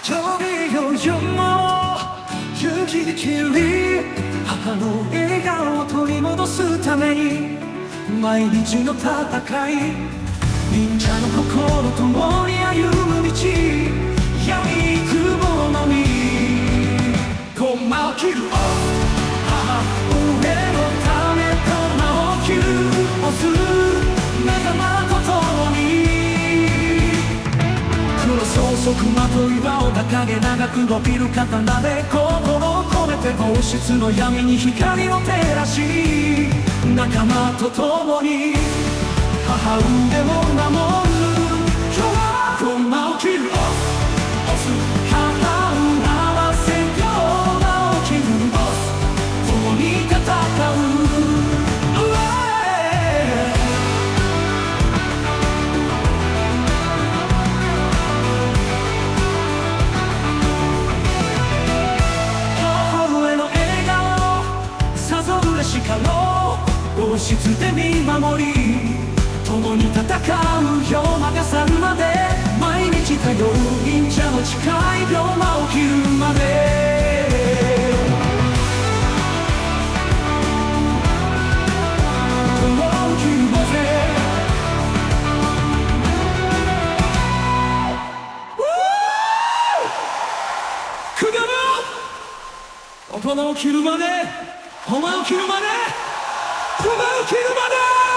저기 요즘も勇気切り母の笑顔を取り戻すために毎日の戦い忍者の心ともに歩む道闇くぼのみ駒を切る母上のため駒を切る押す仲間と共に黒装束まとい輪を掲げ長く伸びる刀で心を込めて王室の闇に光を照らし仲間と共に母上を守る今日は駒を切る押す旗を合わせ駒を切る押す共に戦う王室で見守り共に戦うよ魔が去るまで毎日頼る忍者の誓い龍馬を切るまで駒を切るまでくだら大人を切るまで駒を切るまで駒を切るまで